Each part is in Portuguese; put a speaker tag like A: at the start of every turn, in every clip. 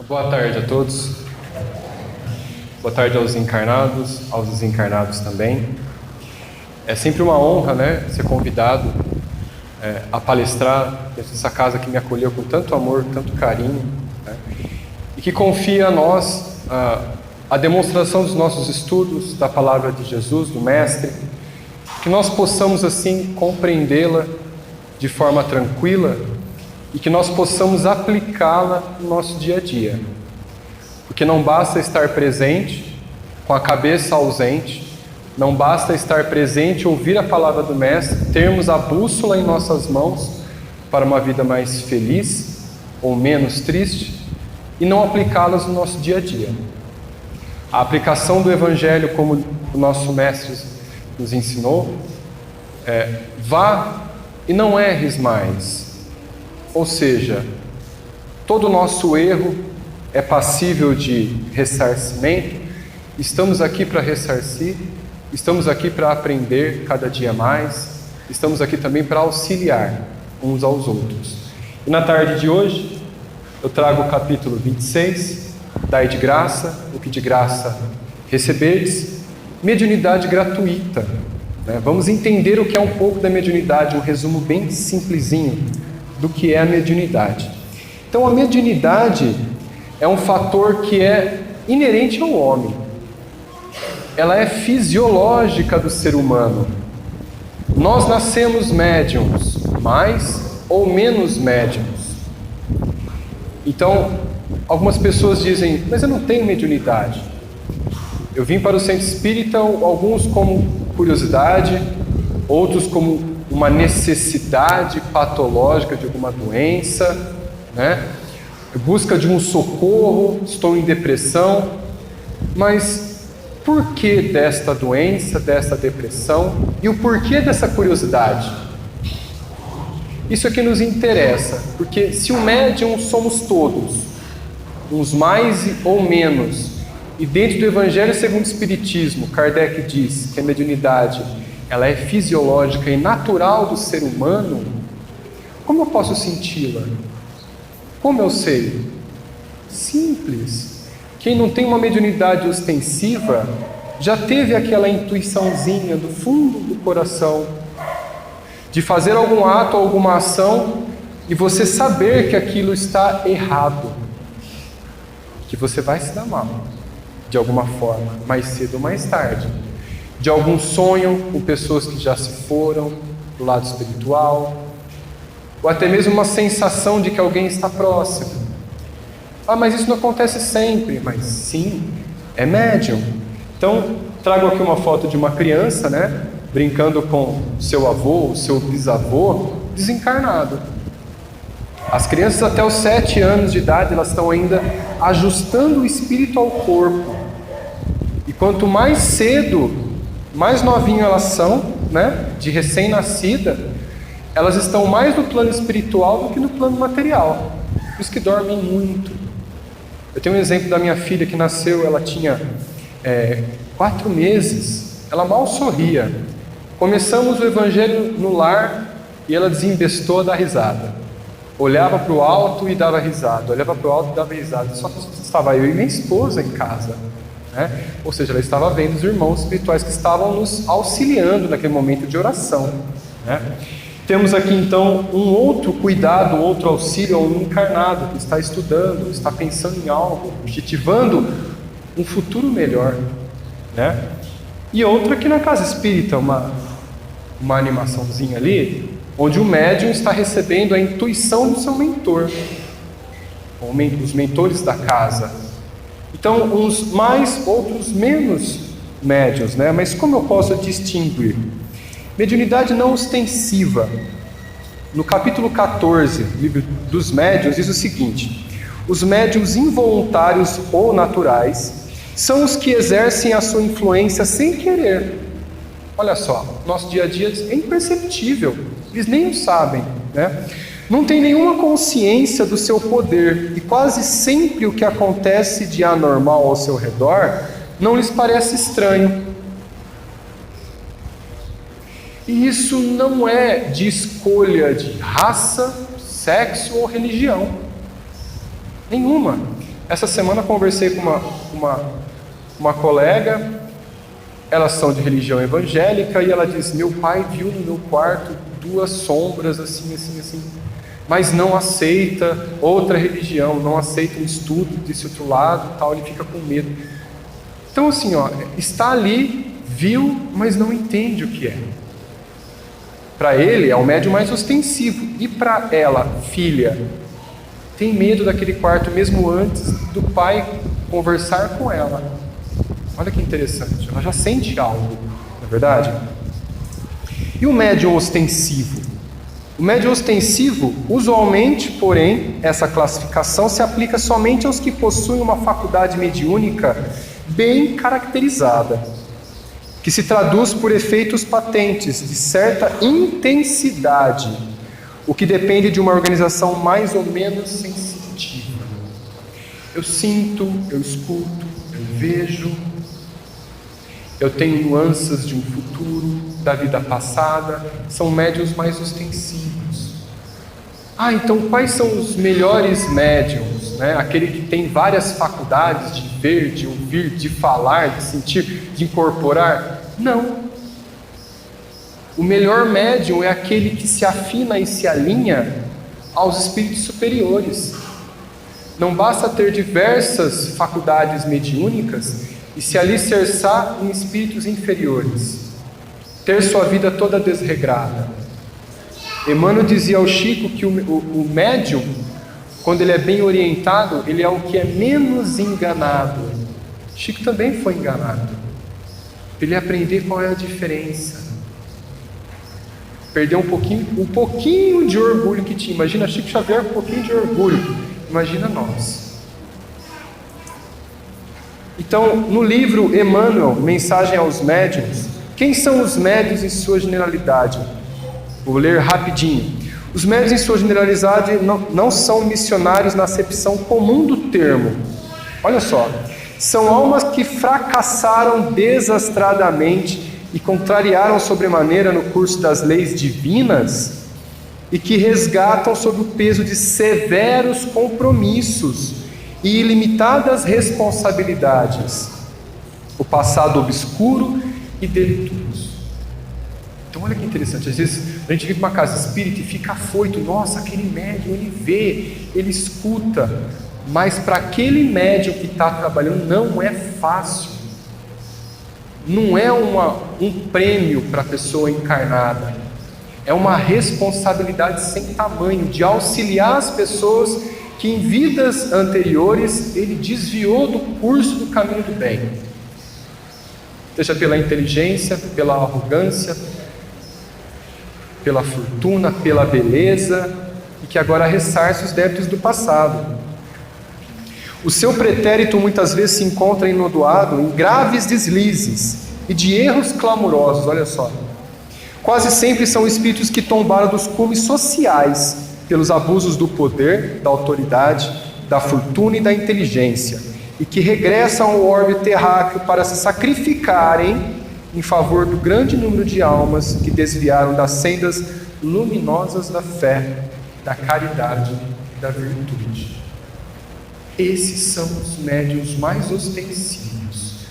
A: Boa tarde a todos. Boa tarde aos encarnados, aos desencarnados também. É sempre uma honra, ser convidado a palestrar nessa casa que me acolheu com tanto amor, tanto carinho, e que confia a nós a demonstração dos nossos estudos, da palavra de Jesus, do Mestre, que nós possamos assim compreendê-la de forma tranquila e que nós possamos aplicá-la no nosso dia a dia. Porque não basta estar presente, com a cabeça ausente, não basta estar presente, ouvir a palavra do Mestre, termos a bússola em nossas mãos para uma vida mais feliz ou menos triste e não aplicá-las no nosso dia a dia. A aplicação do Evangelho, como o nosso Mestre nos ensinou, vá e não erres mais. Ou seja, todo o nosso erro é passível de ressarcimento. Estamos aqui para ressarcir, estamos aqui para aprender cada dia mais, estamos aqui também para auxiliar uns aos outros. E na tarde de hoje, eu trago o capítulo 26, Dai de graça, o que de graça receberdes, mediunidade gratuita. Vamos entender o que é um pouco da mediunidade, um resumo bem simplesinho do que é a mediunidade. Então, a mediunidade é um fator que é inerente ao homem. Ela é fisiológica do ser humano. Nós nascemos médiums, mais ou menos médiums. Então, algumas pessoas dizem, mas eu não tenho mediunidade. Eu vim para o centro espírita, alguns como curiosidade, outros como uma necessidade patológica de alguma doença, busca de um socorro, estou em depressão, mas por que desta doença, desta depressão e o porquê dessa curiosidade? Isso é que nos interessa, porque se o médium somos todos, uns mais ou menos, e dentro do Evangelho segundo o Espiritismo, Kardec diz que a mediunidade ela é fisiológica e natural do ser humano, como eu posso senti-la? Como eu sei? Simples. Quem não tem uma mediunidade ostensiva, já teve aquela intuiçãozinha do fundo do coração, de fazer algum ato, alguma ação, e você saber que aquilo está errado, que você vai se dar mal, de alguma forma, mais cedo ou mais tarde. De algum sonho com pessoas que já se foram do lado espiritual, ou até mesmo uma sensação de que alguém está próximo. Mas isso não acontece sempre. Mas sim, é médium. Então, trago aqui uma foto de uma criança, brincando com seu avô, seu bisavô, desencarnado. As crianças até os 7 anos de idade, elas estão ainda ajustando o espírito ao corpo. E quanto mais cedo, mais novinho elas são, de recém-nascida, elas estão mais no plano espiritual do que no plano material. Por isso que dormem muito. Eu tenho um exemplo da minha filha que nasceu, ela tinha 4 meses, ela mal sorria. Começamos o Evangelho no lar e ela desembestou a dar risada. Olhava para o alto e dava risada, olhava para o alto e dava risada. Só que estava eu e minha esposa em casa. Ou seja, ela estava vendo os irmãos espirituais que estavam nos auxiliando naquele momento de oração. Temos aqui então um outro cuidado, um outro auxílio a um encarnado que está estudando, está pensando em algo, objetivando um futuro melhor. E outra aqui na casa espírita, uma animaçãozinha ali, onde o médium está recebendo a intuição do seu mentor, os mentores da casa. Então, uns mais, outros menos médiuns, Mas como eu posso distinguir? Mediunidade não ostensiva. No capítulo 14, livro dos médiuns, diz o seguinte: os médiuns involuntários ou naturais são os que exercem a sua influência sem querer. Olha só, nosso dia a dia é imperceptível, eles nem o sabem, Não tem nenhuma consciência do seu poder e quase sempre o que acontece de anormal ao seu redor não lhes parece estranho. E isso não é de escolha de raça, sexo ou religião. Nenhuma. Essa semana conversei com uma colega, elas são de religião evangélica, e ela disse: meu pai viu no meu quarto 2 sombras assim, mas não aceita outra religião, não aceita um estudo desse outro lado, tal, ele fica com medo. Então assim, está ali, viu, mas não entende o que é. Para ele é o médium mais ostensivo, e para ela, filha, tem medo daquele quarto mesmo antes do pai conversar com ela. Olha que interessante, ela já sente algo, não é verdade? E o médium ostensivo? O médium ostensivo, usualmente, porém, essa classificação se aplica somente aos que possuem uma faculdade mediúnica bem caracterizada, que se traduz por efeitos patentes de certa intensidade, o que depende de uma organização mais ou menos sensitiva. Eu sinto, eu escuto, eu vejo, eu tenho nuances de um futuro, da vida passada, são médiuns mais ostensivos. Então quais são os melhores médiuns? Aquele que tem várias faculdades de ver, de ouvir, de falar, de sentir, de incorporar? Não. O melhor médium é aquele que se afina e se alinha aos espíritos superiores. Não basta ter diversas faculdades mediúnicas e se alicerçar em espíritos inferiores, ter sua vida toda desregrada. Emmanuel dizia ao Chico que o médium, quando ele é bem orientado, ele é o que é menos enganado. Chico também foi enganado. Para ele aprender qual é a diferença. Perdeu um pouquinho de orgulho que tinha. Imagina Chico Xavier com um pouquinho de orgulho. Imagina nós. Então, no livro Emmanuel, Mensagem aos Médiuns, quem são os médiuns em sua generalidade? Vou ler rapidinho. Os médiuns em sua generalidade não são missionários na acepção comum do termo. Olha só. São almas que fracassaram desastradamente e contrariaram sobremaneira no curso das leis divinas e que resgatam sob o peso de severos compromissos e ilimitadas responsabilidades o passado obscuro e delituoso. Então olha que interessante, às vezes a gente vive uma casa espírita e fica afoito, nossa, aquele médium, ele vê, ele escuta, mas para aquele médium que está trabalhando não é fácil, não é um prêmio para a pessoa encarnada, é uma responsabilidade sem tamanho de auxiliar as pessoas que em vidas anteriores ele desviou do curso do caminho do bem, seja pela inteligência, pela arrogância, pela fortuna, pela beleza, e que agora ressarce os débitos do passado. O seu pretérito muitas vezes se encontra enodoado em graves deslizes e de erros clamorosos, olha só. Quase sempre são espíritos que tombaram dos cumes sociais pelos abusos do poder, da autoridade, da fortuna e da inteligência, e que regressam ao orbe terráqueo para se sacrificarem em favor do grande número de almas que desviaram das sendas luminosas da fé, da caridade e da virtude. Esses são os médiuns mais ostensivos.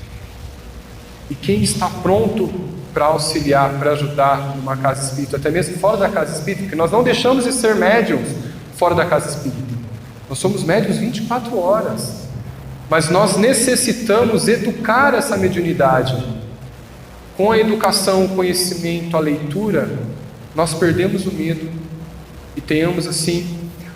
A: E quem está pronto para auxiliar, para ajudar numa casa espírita, até mesmo fora da casa espírita, porque nós não deixamos de ser médiuns fora da casa espírita. Nós somos médiuns 24 horas. Mas nós necessitamos educar essa mediunidade. Com a educação, o conhecimento, a leitura, nós perdemos o medo e tenhamos assim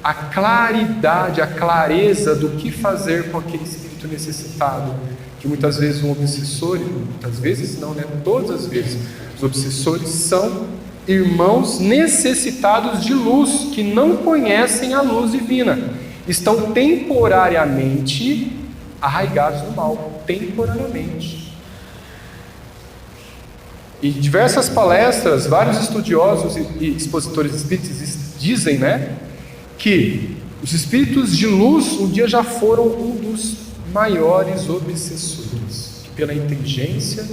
A: a claridade, a clareza do que fazer com aquele espírito necessitado, que muitas vezes um obsessor, muitas vezes não, todas as vezes, os obsessores são irmãos necessitados de luz, que não conhecem a luz divina, estão temporariamente arraigados no mal, temporariamente. Em diversas palestras, vários estudiosos e expositores espíritas dizem, que os espíritos de luz um dia já foram um dos maiores obsessores, que pela inteligência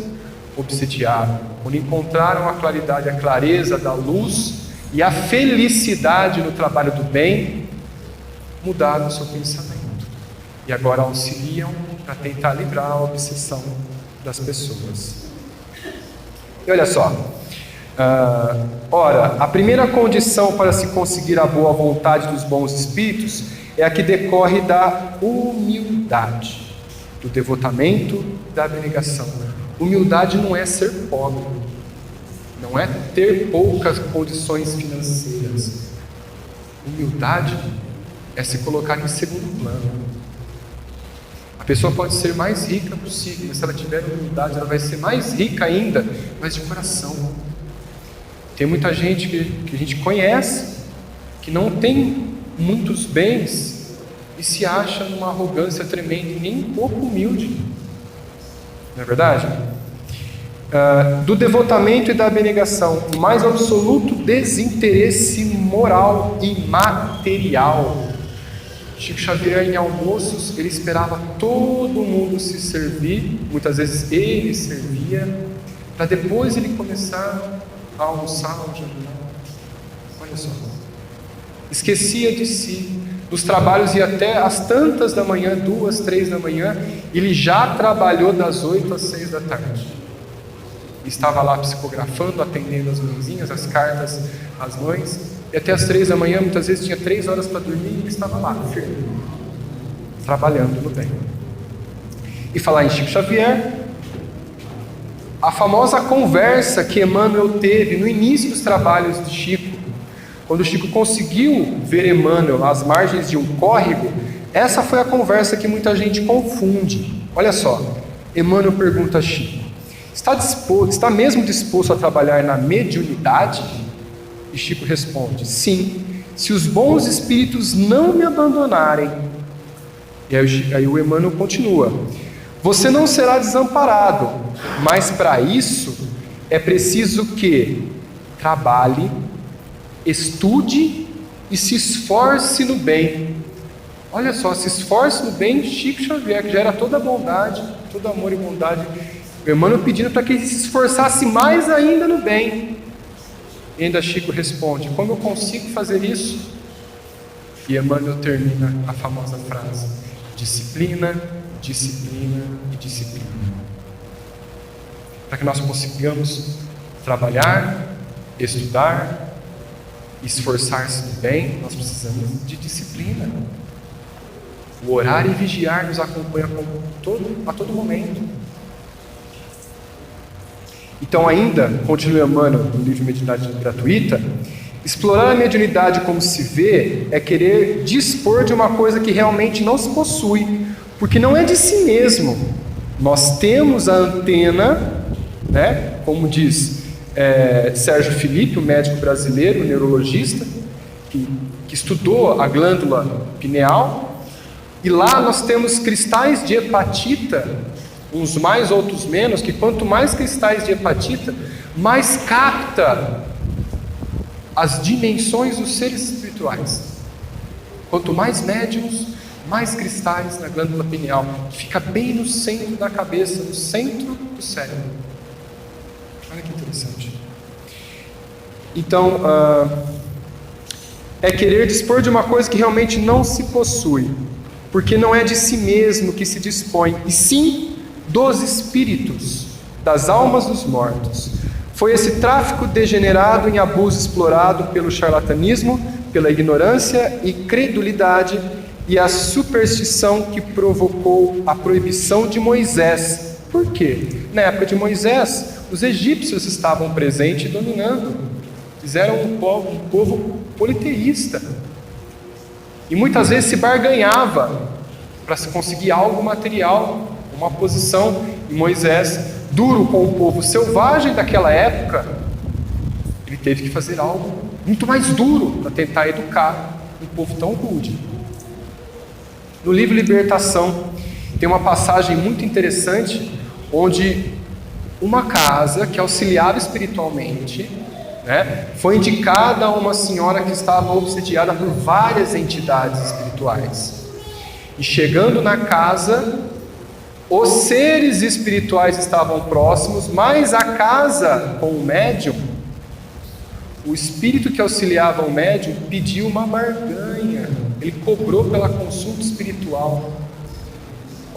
A: obsediaram, quando encontraram a claridade, a clareza da luz e a felicidade no trabalho do bem, mudaram o seu pensamento. e agora auxiliam para tentar livrar a obsessão das pessoas. E olha só, ora, a primeira condição para se conseguir a boa vontade dos bons espíritos é a que decorre da humildade, do devotamento, da abnegação. Humildade não é ser pobre, não é ter poucas condições financeiras. Humildade é se colocar em segundo plano. A pessoa pode ser mais rica possível, mas se ela tiver humildade, ela vai ser mais rica ainda, mas de coração. Tem muita gente que a gente conhece, que não tem muitos bens e se acha numa arrogância tremenda e nem um pouco humilde. Não é verdade? Do devotamento e da abnegação, o mais absoluto desinteresse moral e material. Chico Xavier, em almoços, ele esperava todo mundo se servir, muitas vezes ele servia, para depois ele começar a almoçar ou jantar. Olha só, esquecia de si, dos trabalhos ia até às tantas da manhã, 2, 3 da manhã, ele já trabalhou das 8 às 6 da tarde. Estava lá psicografando, atendendo as mãezinhas, as cartas às mães, e até às 3 da manhã, muitas vezes tinha 3 horas para dormir e ele estava lá, firme, trabalhando no bem. E falar em Chico Xavier, a famosa conversa que Emmanuel teve no início dos trabalhos de Chico, quando Chico conseguiu ver Emmanuel às margens de um córrego, essa foi a conversa que muita gente confunde. Olha só, Emmanuel pergunta a Chico: está mesmo disposto a trabalhar na mediunidade? E Chico responde: sim, se os bons espíritos não me abandonarem. E aí o Emmanuel continua: você não será desamparado, mas para isso é preciso que trabalhe, estude e se esforce no bem. Olha só, se esforce no bem, Chico Xavier, que já era toda bondade, todo amor e bondade, o Emmanuel pedindo para que ele se esforçasse mais ainda no bem. E ainda Chico responde: como eu consigo fazer isso? E Emmanuel termina a famosa frase: disciplina, disciplina e disciplina. Para que nós consigamos trabalhar, estudar, esforçar-se no bem, nós precisamos de disciplina. O orar e vigiar nos acompanha a todo momento. Então, ainda, continua Emmanuel no livro Mediunidade Gratuita, explorar a mediunidade como se vê é querer dispor de uma coisa que realmente não se possui, porque não é de si mesmo. Nós temos a antena, né, como diz Sérgio Felipe, o médico brasileiro, o neurologista, que estudou a glândula pineal, e lá nós temos cristais de hepatita, uns mais, outros menos, que quanto mais cristais de hepatita, mais capta as dimensões dos seres espirituais. Quanto mais médiums, mais cristais na glândula pineal, que fica bem no centro da cabeça, no centro do cérebro. Olha que interessante. Então, é querer dispor de uma coisa que realmente não se possui, porque não é de si mesmo que se dispõe, e sim dos espíritos, das almas dos mortos. Foi esse tráfico degenerado em abuso explorado pelo charlatanismo, pela ignorância e credulidade e a superstição que provocou a proibição de Moisés. Por quê? Na época de Moisés, os egípcios estavam presentes e dominando. Fizeram um povo politeísta. E muitas vezes se barganhava para se conseguir algo material, uma posição. E Moisés, duro com o povo selvagem daquela época, ele teve que fazer algo muito mais duro para tentar educar um povo tão rude. No livro Libertação tem uma passagem muito interessante onde uma casa que auxiliava espiritualmente, né, foi indicada a uma senhora que estava obsediada por várias entidades espirituais. E chegando na casa, os seres espirituais estavam próximos, mas a casa com o médium, o espírito que auxiliava o médium pediu uma barganha. Ele cobrou pela consulta espiritual.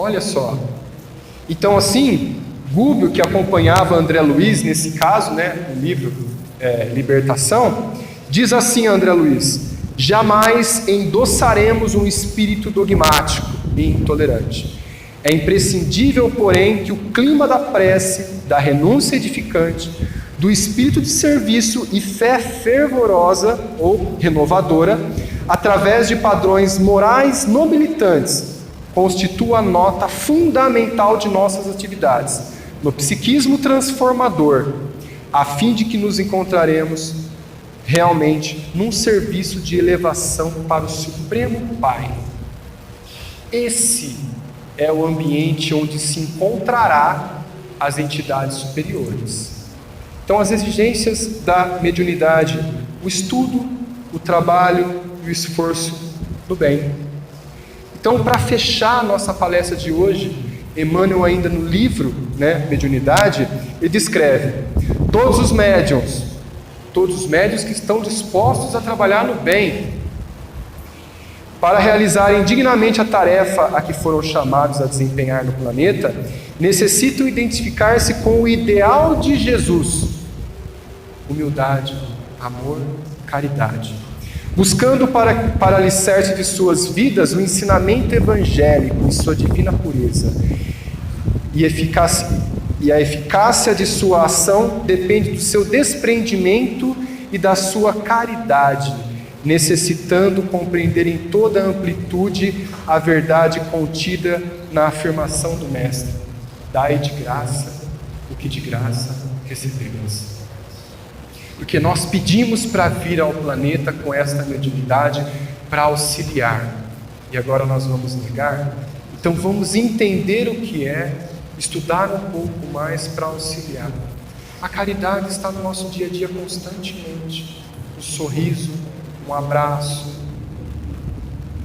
A: Olha só. Então, assim, Gubbio, que acompanhava André Luiz nesse caso, né, no livro Libertação, diz assim a André Luiz: jamais endossaremos um espírito dogmático e intolerante. É imprescindível, porém, que o clima da prece, da renúncia edificante, do espírito de serviço e fé fervorosa ou renovadora, através de padrões morais nobilitantes, constitua a nota fundamental de nossas atividades, no psiquismo transformador, a fim de que nos encontraremos realmente num serviço de elevação para o Supremo Pai. Esse é o ambiente onde se encontrará as entidades superiores. Então, as exigências da mediunidade: o estudo, o trabalho e o esforço no bem. Então, para fechar a nossa palestra de hoje, Emmanuel, ainda no livro, Mediunidade, ele descreve todos os médiuns que estão dispostos a trabalhar no bem, para realizarem dignamente a tarefa a que foram chamados a desempenhar no planeta, necessitam identificar-se com o ideal de Jesus: humildade, amor, caridade, buscando para alicerce de suas vidas o ensinamento evangélico e sua divina pureza. E a eficácia de sua ação depende do seu desprendimento e da sua caridade, necessitando compreender em toda a amplitude a verdade contida na afirmação do Mestre: dai de graça o que de graça recebemos. Porque nós pedimos para vir ao planeta com esta mediunidade para auxiliar, e agora nós vamos negar? Então vamos entender o que é, estudar um pouco mais para auxiliar. A caridade está no nosso dia a dia constantemente: um sorriso, um abraço,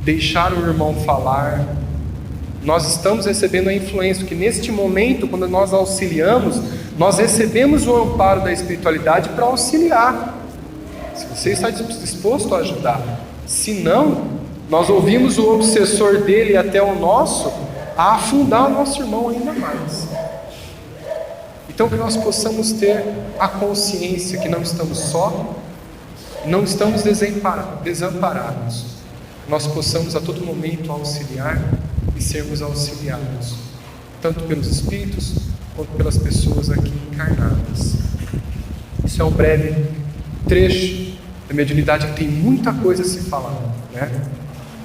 A: deixar o irmão falar. Nós estamos recebendo a influência, que neste momento, quando nós auxiliamos, nós recebemos o amparo da espiritualidade para auxiliar. Se você está disposto a ajudar, se não, nós ouvimos o obsessor dele até o nosso a afundar o nosso irmão ainda mais. Então, que nós possamos ter a consciência que não estamos só, não estamos desamparados. Nós possamos a todo momento auxiliar e sermos auxiliados, tanto pelos espíritos quanto pelas pessoas aqui encarnadas. Isso é um breve trecho da mediunidade, que tem muita coisa a se falar,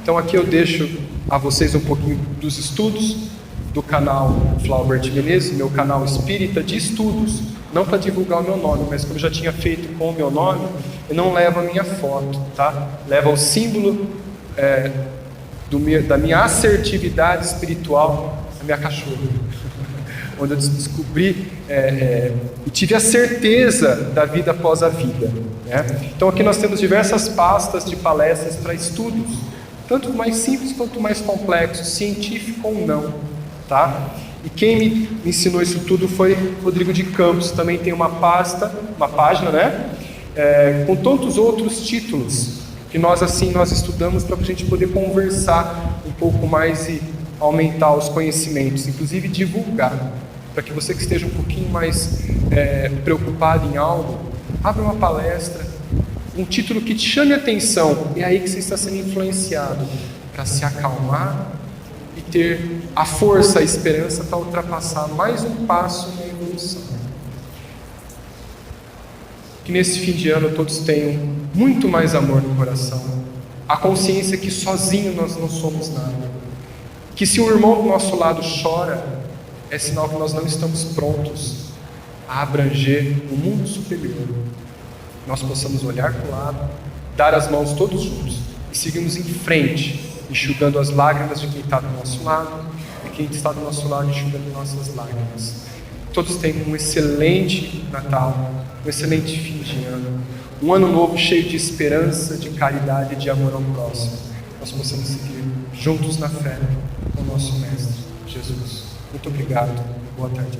A: Então aqui eu deixo a vocês um pouquinho dos estudos do canal Flaubert Menezes, meu canal espírita de estudos, não para divulgar o meu nome, mas como eu já tinha feito com o meu nome, eu não levo a minha foto, tá? Leva o símbolo da minha assertividade espiritual, a minha cachorra, onde eu descobri e tive a certeza da vida após a vida, Então aqui nós temos diversas pastas de palestras para estudos, tanto mais simples quanto mais complexo, científico ou não, tá? E quem me ensinou isso tudo foi Rodrigo de Campos. Também tem uma página, com tantos outros títulos que nós estudamos para a gente poder conversar um pouco mais e aumentar os conhecimentos, inclusive divulgar, para que você que esteja um pouquinho mais preocupado em algo, abra uma palestra, um título que te chame a atenção, é aí que você está sendo influenciado para se acalmar e ter a força, a esperança para ultrapassar mais um passo na evolução. Que nesse fim de ano todos tenham muito mais amor no coração, a consciência que sozinho nós não somos nada, que se um irmão do nosso lado chora, é sinal que nós não estamos prontos a abranger o mundo superior. Nós possamos olhar para o lado, dar as mãos todos juntos e seguirmos em frente, enxugando as lágrimas de quem está do nosso lado e quem está do nosso lado enxugando nossas lágrimas. Todos tenham um excelente Natal, um excelente fim de ano, um ano novo cheio de esperança, de caridade e de amor ao próximo. Nós possamos seguir juntos na fé com o nosso Mestre Jesus. Muito obrigado. Boa tarde.